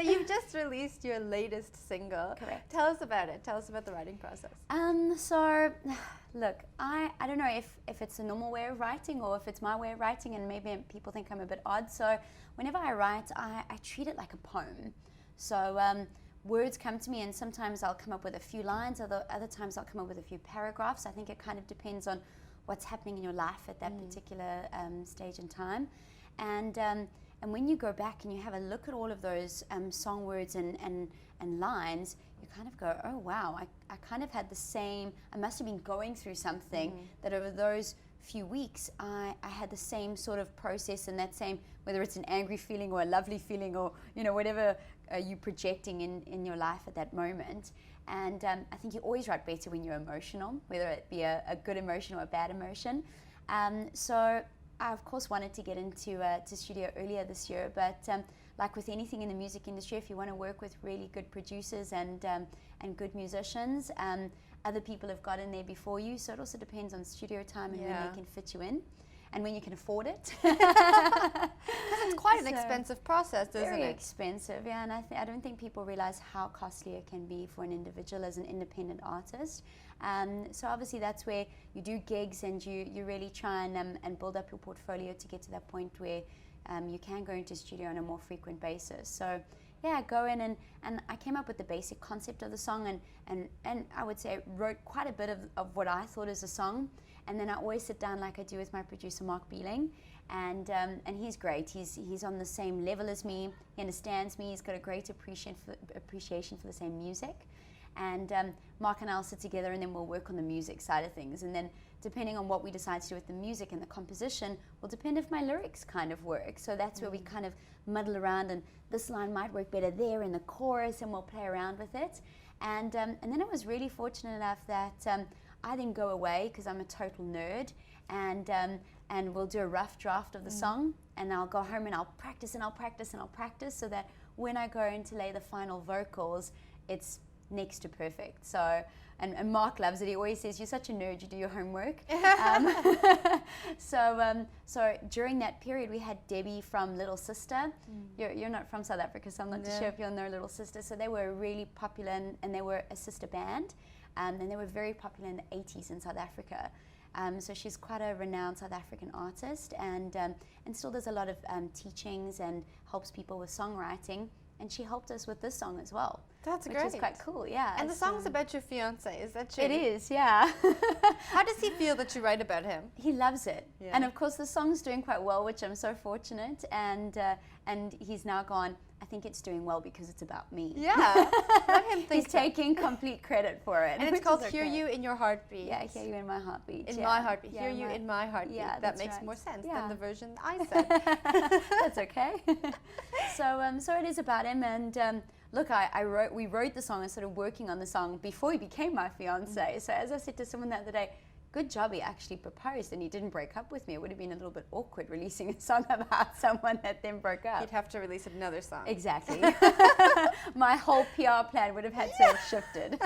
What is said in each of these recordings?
Now, you've just released your latest single. Correct. Tell us about it. Tell us about the writing process. So, look, I don't know if it's a normal way of writing or if it's my way of writing, and maybe people think I'm a bit odd. So whenever I write, I treat it like a poem. So words come to me, and sometimes I'll come up with a few lines, other times I'll come up with a few paragraphs. I think it kind of depends on what's happening in your life at that particular stage in time. And when you go back and you have a look at all of those song words and lines, you kind of go, oh wow, I kind of had the same, I must have been going through something that over those few weeks I had the same sort of process, and that same, whether it's an angry feeling or a lovely feeling or whatever you're projecting in your life at that moment. And I think you always write better when you're emotional, whether it be a good emotion or a bad emotion. So I, of course, wanted to get into to studio earlier this year, but like with anything in the music industry, if you want to work with really good producers and good musicians, other people have got in there before you, so it also depends on studio time and when they can fit you in and when you can afford it. Because it's quite an expensive process, isn't very it? Expensive, yeah, and I don't think people realize how costly it can be for an individual as an independent artist. So obviously that's where you do gigs and you really try and build up your portfolio to get to that point where you can go into studio on a more frequent basis. So yeah, I go in and I came up with the basic concept of the song, and I would say wrote quite a bit of what I thought is a song. And then I always sit down like I do with my producer Mark Beeling, and he's great. He's on the same level as me. He understands me. He's got a great appreciation for the same music. And Mark and I'll sit together, and then we'll work on the music side of things. And then depending on what we decide to do with the music and the composition will depend if my lyrics kind of work. So that's where we kind of muddle around, and this line might work better there in the chorus, and we'll play around with it. And then I was really fortunate enough that I then go away, because I'm a total nerd, and we'll do a rough draft of the song, and I'll go home and I'll practice and I'll practice and I'll practice, so that when I go in to lay the final vocals, it's next to perfect. So, and Mark loves it. He always says, "You're such a nerd. You do your homework." So during that period, we had Debbie from Little Sister. You're not from South Africa, so I'm not too sure if you'll know Little Sister. So they were really popular, and they were a sister band, and they were very popular in the 80s in South Africa. So she's quite a renowned South African artist, and still does a lot of teachings and helps people with songwriting. And she helped us with this song as well. That's which great. Which is quite cool, yeah. And the song's about your fiance, is that true? It is, yeah. How does he feel that you write about him? He loves it. Yeah. And of course the song's doing quite well, which I'm so fortunate. And he's now gone, I think it's doing well because it's about me. Yeah, let him think. He's taking complete credit for it. And it's called Hear You in Your Heartbeat. Yeah, Hear You in My Heartbeat. In my heartbeat. Hear You in My Heartbeat. Yeah, that makes more sense than the version I said. That's okay. So it is about him, and look, we wrote the song and started working on the song before he became my fiance. So as I said to someone the other day, good job he actually proposed and he didn't break up with me. It would have been a little bit awkward releasing a song about someone that then broke up. You'd have to release another song. Exactly. My whole PR plan would have had to have shifted.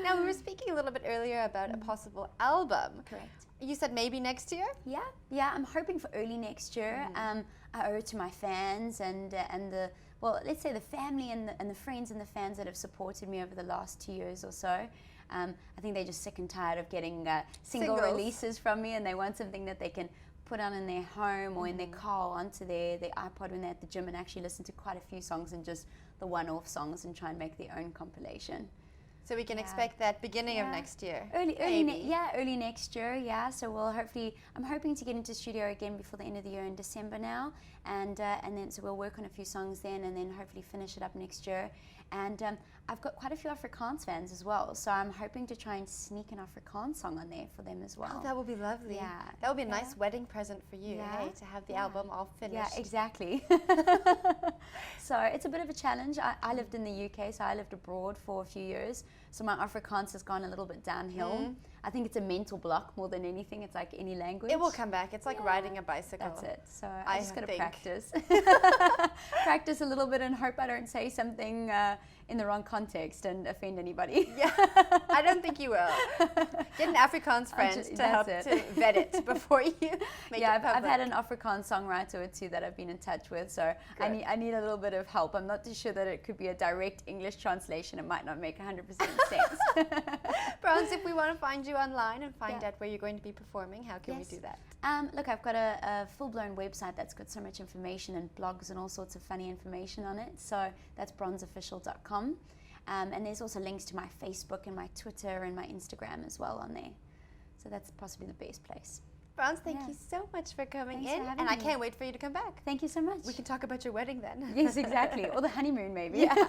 Now, we were speaking a little bit earlier about a possible album. Correct. You said maybe next year? Yeah, I'm hoping for early next year. I owe it to my fans and the, well, let's say the family and the friends and the fans that have supported me over the last 2 years or so. I think they're just sick and tired of getting single releases from me, and they want something that they can put on in their home or in their car or onto their iPod when they're at the gym, and actually listen to quite a few songs and just the one-off songs and try and make their own compilation. So we can expect that beginning of next year. Early next year. Yeah. So we'll hopefully, I'm hoping to get into studio again before the end of the year in December now, and then so we'll work on a few songs then, and then hopefully finish it up next year. And I've got quite a few Afrikaans fans as well, so I'm hoping to try and sneak an Afrikaans song on there for them as well. Oh, that would be lovely. Yeah. That would be a nice wedding present for you, hey, to have the album all finished. Yeah, exactly. So it's a bit of a challenge. I lived in the UK, so I lived abroad for a few years, so my Afrikaans has gone a little bit downhill. I think it's a mental block more than anything. It's like any language. It will come back. It's like riding a bicycle. That's it. So I just got to think. practice. Practice a little bit and hope I don't say something in the wrong context and offend anybody. Yeah, I don't think you will. Get an Afrikaans friend to help to vet it before you make it public. I've had an Afrikaans songwriter or two that I've been in touch with, so I need a little bit of help. I'm not too sure that it could be a direct English translation. It might not make 100% sense. Bronz, if we want to find you online and find out where you're going to be performing, how can we do that? Look, I've got a full-blown website that's got so much information and blogs and all sorts of funny information on it. So that's bronzofficial.com. And there's also links to my Facebook and my Twitter and my Instagram as well on there. So that's possibly the best place. Bronz, thank you so much for coming Thanks in. for having and I me. can't wait for you to come back. Thank you so much. We can talk about your wedding then. Yes, exactly. Or the honeymoon maybe. Yeah.